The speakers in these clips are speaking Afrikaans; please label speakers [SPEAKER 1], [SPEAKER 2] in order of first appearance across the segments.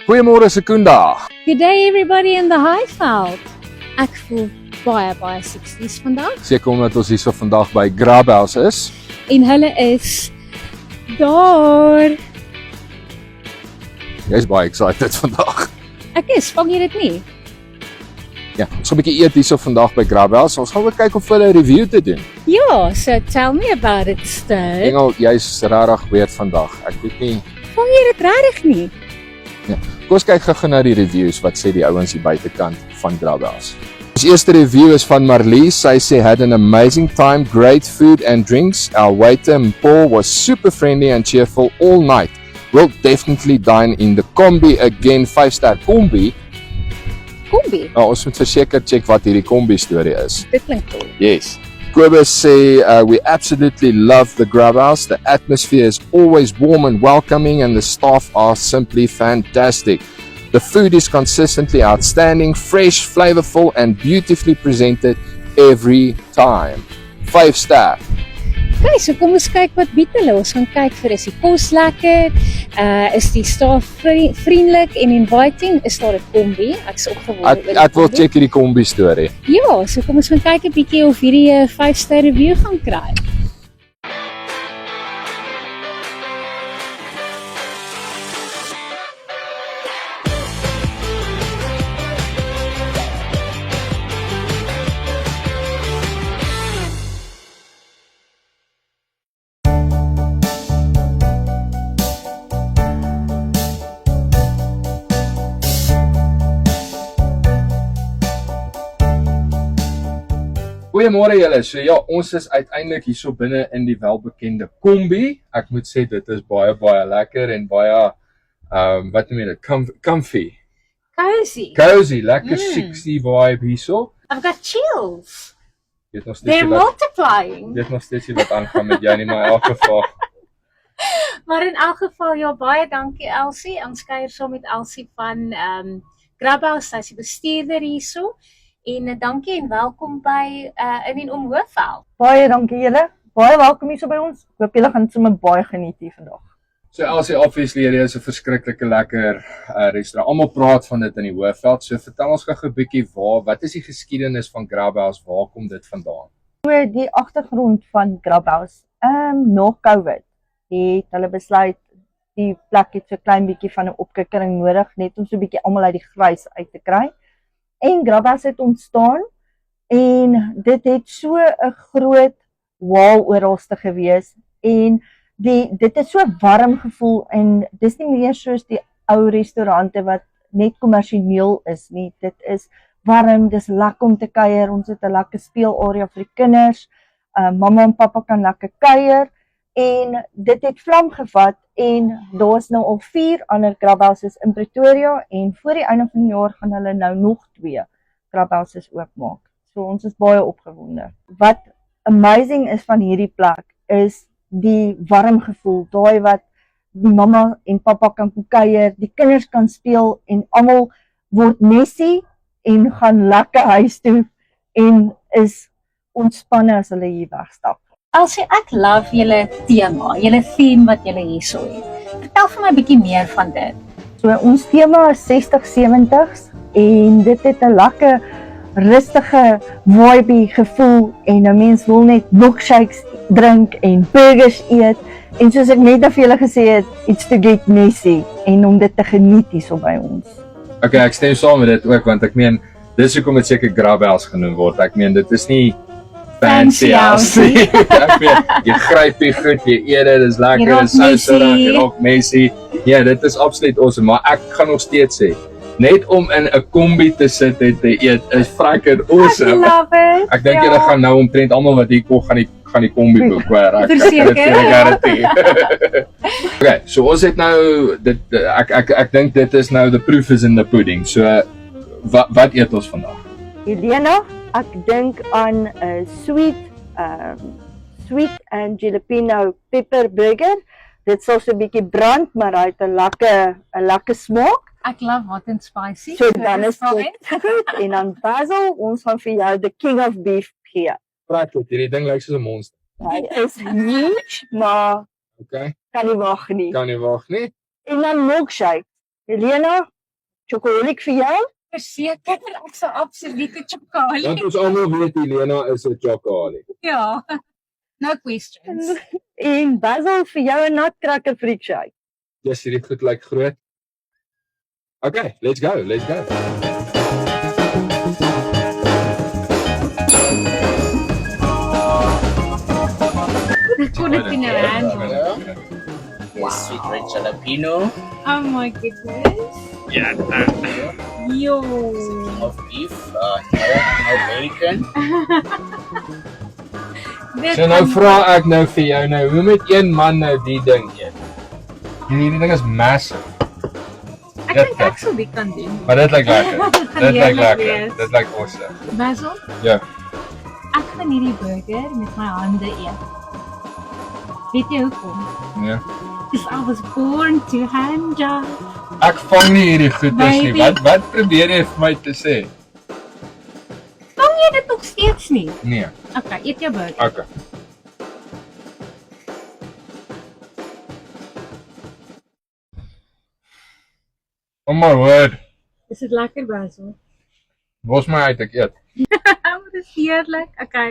[SPEAKER 1] Goeiemôre Sekunda.
[SPEAKER 2] Good day everybody in the Highveld. Ek voel baie 60s vandag
[SPEAKER 1] Seker omdat ons hierso vandag by Grabhouse is.
[SPEAKER 2] en hulle is daar.
[SPEAKER 1] Jy's baie excited vandag.
[SPEAKER 2] Ek is, vang jy dit nie?
[SPEAKER 1] Ja, ons gaan 'n bietjie eet hierso vandag by Grabhouse. Ons gaan ook kyk of hulle 'n review te doen.
[SPEAKER 2] Ja, so tell me about it, Stone.
[SPEAKER 1] Engel, jy's regtig weird vandag. Ek weet nie.
[SPEAKER 2] Vang jy dit regtig nie?
[SPEAKER 1] Kom ons kyk gou na die reviews wat sê die ouens hier buitekant van Grabhouse. Ons eerste review is van Marlies. Sy sê had an amazing time, great food and drinks. Our waiter Paul was super friendly and cheerful all night. We'll definitely dine in the Kombi again, 5-star Kombi.
[SPEAKER 2] Kombi,
[SPEAKER 1] Ons moet verseker check wat hierdie Kombi storie is.
[SPEAKER 2] dit klink cool.
[SPEAKER 1] Yes. Kobus sê we absolutely love the Grabhouse. The atmosphere is always warm and welcoming and the staff are simply fantastic. The food is consistently outstanding, fresh, flavorful and beautifully presented every time. 5-star.
[SPEAKER 2] Okay, so kom ons kyk wat bied hulle. Ons gaan kyk vir is die kos lekker, is die staf vriendelik en inviting, is daar 'n kombi? Ek's opgewonde oor die
[SPEAKER 1] Ek wil
[SPEAKER 2] kombi.
[SPEAKER 1] check hierdie Kombi storie.
[SPEAKER 2] Ja, so kom ons gaan kyk 'n bietjie of hierdie 'n 5-ster review gaan kry.
[SPEAKER 1] Goeiemôre julle. So ja, ons is uiteindelik hierso binne in die welbekende Kombi. Ek moet sê dit is baie lekker en baie wat noem jy dit? Comfy. Cozy, lekker 60 vibe hierso.
[SPEAKER 2] I've got chills.
[SPEAKER 1] Weet nog
[SPEAKER 2] They're
[SPEAKER 1] steeds wat
[SPEAKER 2] multiplying.
[SPEAKER 1] weet nog steeds wat aangaan met jou nie, maar in elk geval.
[SPEAKER 2] Maar in elk geval, ja, baie dankie Elsie. Ons kuier saam met Elsie van Grabhouse, sy is die bestuurder hierso. En dankie en welkom by in en om Hoofveld.
[SPEAKER 3] Baie dankie julle. Baie welkom hier so by ons. Ek hoop julle gaan sommer baie geniet hier vandag.
[SPEAKER 1] So Elsie, obviously hierdie is 'n verskriklike lekker restaurant. Almal praat van dit in die Hoofveld. So vertel ons gou 'n bietjie wat is die geskiedenis van Grabhouse? Waar kom dit vandaan?
[SPEAKER 3] So die agtergrond van Grabhouse. Na COVID het hulle besluit die plek het so klein bietjie van 'n opkikkering nodig net om so 'n bietjie almal uit die grys uit te kry. En Grabhouse het ontstaan en dit het so 'n groot wow oralste gewees en dit het so warm gevoel en dis nie meer soos die ou restaurante wat net kommersieel is nie. Dit is warm, dis lekker om te kuier. Ons het 'n lekker speelarea vir die kinders. Mamma en pappa kan lekker kuier en dit het vlam gevat en daar's nou al 4 ander Grabhouses in Pretoria en voor die einde van die jaar gaan hulle nou nog 2 Grabhouses oopmaak. So ons is baie opgewonde. Wat amazing is van hierdie plek is die warm gevoel, daai wat die mamma en pappa kan kuier, die kinders kan speel en almal word messy en gaan lekker huis toe en is ontspanne as hulle hier wegstap.
[SPEAKER 2] Elsie, ek love julle tema, julle theme wat julle hierso het. Vertel vir my 'n bietjie meer van dit.
[SPEAKER 3] So ons tema is 60-70s en dit het 'n lekker rustige vibe gevoel en 'n mens wil net milkshakes drink en burgers eet en soos ek net vir julle gesê het, it's to get messy en om dit te geniet hierso by ons.
[SPEAKER 1] Okay, ek stem saam met dit ook want ek meen dis hoekom dit seker Grabhouse genoem word. Ek meen dit is nie fancy house nie. Ek meen jy gryp die goed, jy eet dit, dis lekker,
[SPEAKER 2] Jy raak
[SPEAKER 1] dis so soda,
[SPEAKER 2] messy.
[SPEAKER 1] jy raak messy. Ja, dit is absoluut awesome, maar ek gaan nog steeds sê net om in 'n Kombi te sit en te eet is freaking awesome.
[SPEAKER 2] I love it.
[SPEAKER 1] Ek dink julle gaan nou omtrent almal wat hier kom gaan die Kombi boek hoor. Ek
[SPEAKER 2] Verseker.
[SPEAKER 1] garandeer. Okay, so ons het nou dit ek dink dit is nou the proof is in the pudding. So wat eet ons vandag?
[SPEAKER 3] Helena, ek dink aan 'n sweet and jalapeno pepper burger. Dit sal so 'n bietjie brand, maar hy het 'n lekker smaak.
[SPEAKER 2] Ek love hot and spicy.
[SPEAKER 3] So dan is
[SPEAKER 2] fine.
[SPEAKER 3] dit goed. En dan Basil, ons gaan vir jou the king of beef gee.
[SPEAKER 1] Praat tot hierdie ding lyk soos 'n monster.
[SPEAKER 3] Hy is huge, maar
[SPEAKER 1] Okay.
[SPEAKER 3] kan nie wag nie.
[SPEAKER 1] Kan nie wag nie.
[SPEAKER 3] En dan milkshake. Helena, chocolate vir jou.
[SPEAKER 2] Verseker, ek sal absolute chocolate.
[SPEAKER 1] Want ons almal weet Helena is 'n chocolate.
[SPEAKER 2] Ja. No questions.
[SPEAKER 3] En Basil vir jou 'n nutcracker freak shake.
[SPEAKER 1] Yes, hierdie goed lyk groot. Okay, let's go.
[SPEAKER 2] Ek kon dit nie handle.
[SPEAKER 4] Yes, sweet red jalapeno.
[SPEAKER 2] Oh my goodness.
[SPEAKER 4] Yeah,
[SPEAKER 2] Yo.
[SPEAKER 4] of beef, no bacon.
[SPEAKER 2] Dit
[SPEAKER 1] So nou vra ek nou vir jou nou, hoe moet een man nou die ding eet? Hierdie ding is massive.
[SPEAKER 2] ek dink ek sal dit kan doen.
[SPEAKER 1] Maar dit lyk lekker. Dit lyk
[SPEAKER 2] Heerlik
[SPEAKER 1] lekker.
[SPEAKER 2] wees.
[SPEAKER 1] Dit lyk awesome.
[SPEAKER 2] Basil,
[SPEAKER 1] Ja.
[SPEAKER 2] ek gaan hierdie burger met my hande eet. Weet jy hoekom?
[SPEAKER 1] Ja.
[SPEAKER 2] Because I was born to hand job.
[SPEAKER 1] Ek vang nie hierdie goeders nie.
[SPEAKER 2] Baby.
[SPEAKER 1] Wat probeer jy vir my te sê?
[SPEAKER 2] Vang jy dit nog steeds nie?
[SPEAKER 1] Nee.
[SPEAKER 2] Okay, eet jou burger.
[SPEAKER 1] Okay. Oh my word.
[SPEAKER 2] Is dit lekker, Basil?
[SPEAKER 1] Los my uit, ek eet.
[SPEAKER 2] Dit is heerlik. Okay.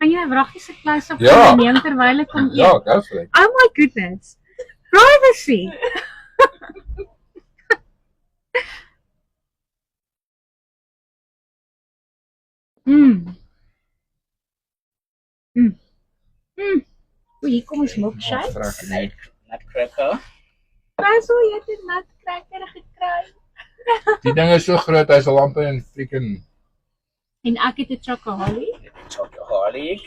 [SPEAKER 2] Gaan jy 'n wraggies se kluis op
[SPEAKER 1] Ja.
[SPEAKER 2] neem terwyl ek kom eet?
[SPEAKER 1] Ja, go for it.
[SPEAKER 2] Oh my goodness. Privacy. O, hier kom ons milkshake.
[SPEAKER 4] Nutcracker.
[SPEAKER 2] Basil, jy het 'n nutcracker gekry.
[SPEAKER 1] Die ding is so groot, hy's al amper in freaking
[SPEAKER 2] En ek het 'n chocolate.
[SPEAKER 4] Chocoholic.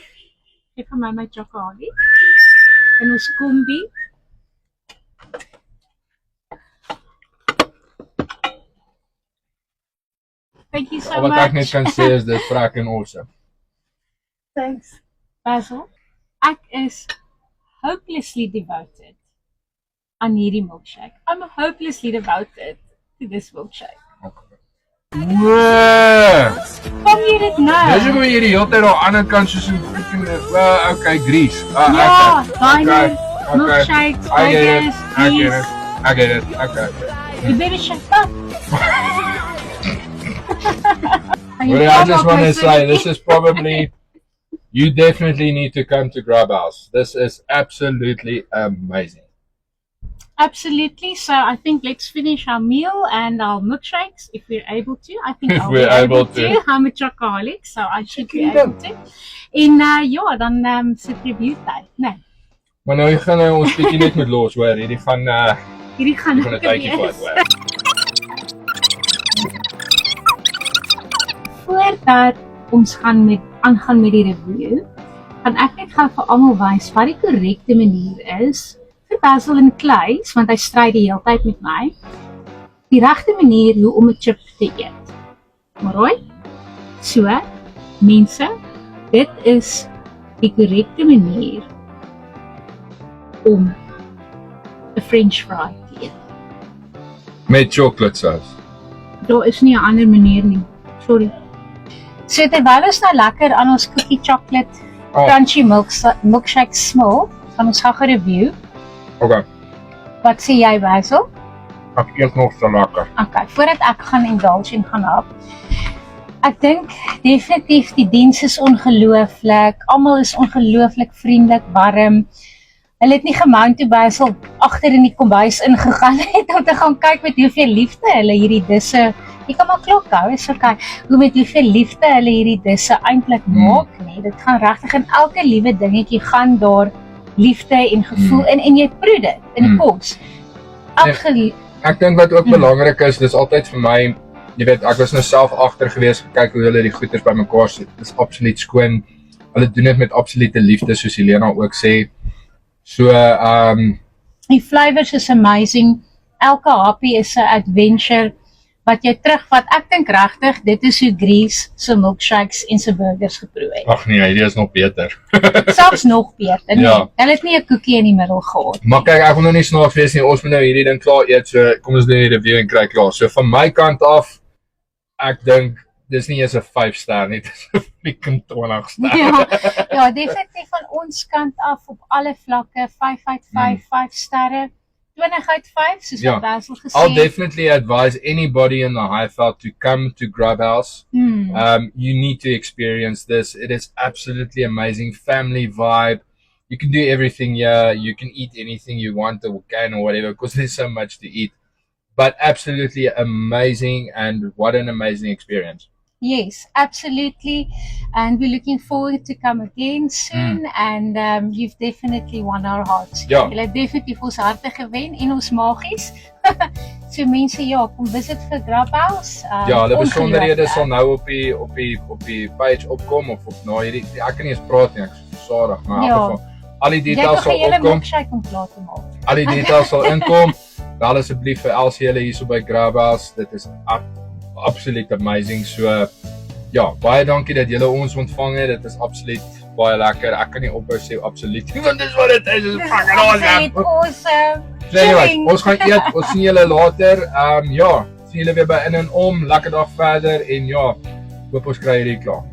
[SPEAKER 2] Geef vir my chocolate. En ons kombi. Thank you so
[SPEAKER 1] al wat ek net
[SPEAKER 2] much.
[SPEAKER 1] kan sê is dit freaking awesome.
[SPEAKER 2] Thanks. Basil, ek is hopelessly devoted aan hierdie milkshake. I'm hopelessly devoted to this milkshake.
[SPEAKER 1] Wow!
[SPEAKER 2] Kom jy dit nou?
[SPEAKER 1] Dis hoe jy die hele tyd aan die ander kant soos 'n freaking okay, grease.
[SPEAKER 2] Ja,
[SPEAKER 1] okay.
[SPEAKER 2] diner, milkshakes,
[SPEAKER 1] I get it.
[SPEAKER 2] burgers,
[SPEAKER 1] I get
[SPEAKER 2] grease.
[SPEAKER 1] it. I get it. Okay.
[SPEAKER 2] You better shut up.
[SPEAKER 1] Well, I just want to say this is probably you definitely need to come to Grub House. This is absolutely amazing.
[SPEAKER 2] Absolutely. So I think let's finish our meal and our milkshakes if we're able to. I think
[SPEAKER 1] If
[SPEAKER 2] I'll
[SPEAKER 1] we're
[SPEAKER 2] be able
[SPEAKER 1] able to.
[SPEAKER 2] I'm a chocoholic, so I should be
[SPEAKER 1] Chicken
[SPEAKER 2] able to. En ja, dan sit review tyd. Nee,
[SPEAKER 1] Maar nou gaan nou ons bietjie net met los hoor, hierdie van
[SPEAKER 2] hierdie gaan
[SPEAKER 1] van 'n tydjie vat hoor.
[SPEAKER 2] Voordat ons aangaan met die review, gaan ek net gou vir almal wys wat die korrekte manier is vir Basil en Kleis, want hy stry die hele tyd met my. Die regte manier hoe om 'n chip te eet. Alright? So, mense, dit is die korrekte manier om 'n French fry te eet.
[SPEAKER 1] Met chocolate sauce.
[SPEAKER 2] Daar is nie 'n ander manier nie. Sorry. So terwyl ons nou lekker aan ons cookie chocolate crunchy milkshake smil, gaan ons gou 'n review.
[SPEAKER 1] Okay.
[SPEAKER 2] Wat sê jy, Basil?
[SPEAKER 1] Ek eet nog so lekker.
[SPEAKER 2] Okay, voordat ek gaan indulge en gaan hap. Ek dink definitief die diens is ongelooflik. Almal is ongelooflik vriendelik, warm. Hulle het nie gemount toe Basil agter in die kombuis ingegaan het om te gaan kyk met hoeveel liefde hulle hierdie disse. Jy kan maar klok hou, is okay. Hoe met hoeveel liefde hulle hierdie disse eintlik maak, nee. Dit gaan regtig in elke liewe dingetjie gaan daar liefde en gevoel en jy proe dit in die kos. Absoluut.
[SPEAKER 1] Ek dink wat ook belangrik is, dis altyd vir my, jy weet, ek was nou self agter gewees gekyk hoe hulle die goeders bymekaar sit. Dis absoluut skoon. Hulle doen dit met absolute liefde soos Helena ook sê. So
[SPEAKER 2] Die flavours is amazing. Elke happie is 'n adventure wat jou terugvat. Ek dink regtig dit is hoe Grease se milkshakes en se burgers geproe het.
[SPEAKER 1] ag nee, hierdie is nog beter.
[SPEAKER 2] Selfs nog beter. Nee.
[SPEAKER 1] Ja.
[SPEAKER 2] Hulle het nie 'n koekie in die middel gehad.
[SPEAKER 1] Maar kyk, ek wil nou nie snaaks wees nie. Ons moet nou hierdie ding klaar eet. So kom ons doen die review en kry klaar. So van my kant af, ek dink dis nie eens 'n 5-ster nie, dis 'n freaking 20-ster.
[SPEAKER 2] Ja, definitief van ons kant af op alle vlakke 5 uit 5, 5 sterre. 20/5, soos
[SPEAKER 1] Ja.
[SPEAKER 2] wat Basil gesê
[SPEAKER 1] I'll
[SPEAKER 2] het.
[SPEAKER 1] definitely advise anybody in the Highveld to come to Grubhouse. You need to experience this. It is absolutely amazing. Family vibe. You can do everything here. You can eat anything you want or can or whatever because there's so much to eat. But absolutely amazing, and what an amazing experience.
[SPEAKER 2] Yes, absolutely. And we're looking forward to come again soon. And you've definitely won our hearts.
[SPEAKER 1] Ja.
[SPEAKER 2] Julle het definitief ons harte gewen en ons magies. So mense, ja, kom visit vir Grubhouse.
[SPEAKER 1] Ja, hulle besonderhede
[SPEAKER 2] ongelooflik.
[SPEAKER 1] sal nou op die page opkom of op na hierdie ek kan nie eens praat nie, ek is so stadig, maar in
[SPEAKER 2] Ja.
[SPEAKER 1] elk geval al die
[SPEAKER 2] Jy
[SPEAKER 1] details
[SPEAKER 2] het
[SPEAKER 1] sal
[SPEAKER 2] nog 'n hele
[SPEAKER 1] opkom.
[SPEAKER 2] milkshake om klaar te maak.
[SPEAKER 1] Al die details sal inkom. Bel asseblief vir Elsie hulle hierso by Grubhouse. Dit is absoluut amazing. So ja, baie dankie dat julle ons ontvang het. Dit is absoluut baie lekker. Ek kan nie ophou sê absoluut nie, want dis wat dit is. Dit is fucking
[SPEAKER 2] Absoluut
[SPEAKER 1] awesome.
[SPEAKER 2] awesome.
[SPEAKER 1] So anyway,
[SPEAKER 2] Chilling.
[SPEAKER 1] ons gaan eet. Ons sien julle later. Ja, sien julle weer by In en Om. Lekker dag verder en ja, hoop ons kry hierdie klaar.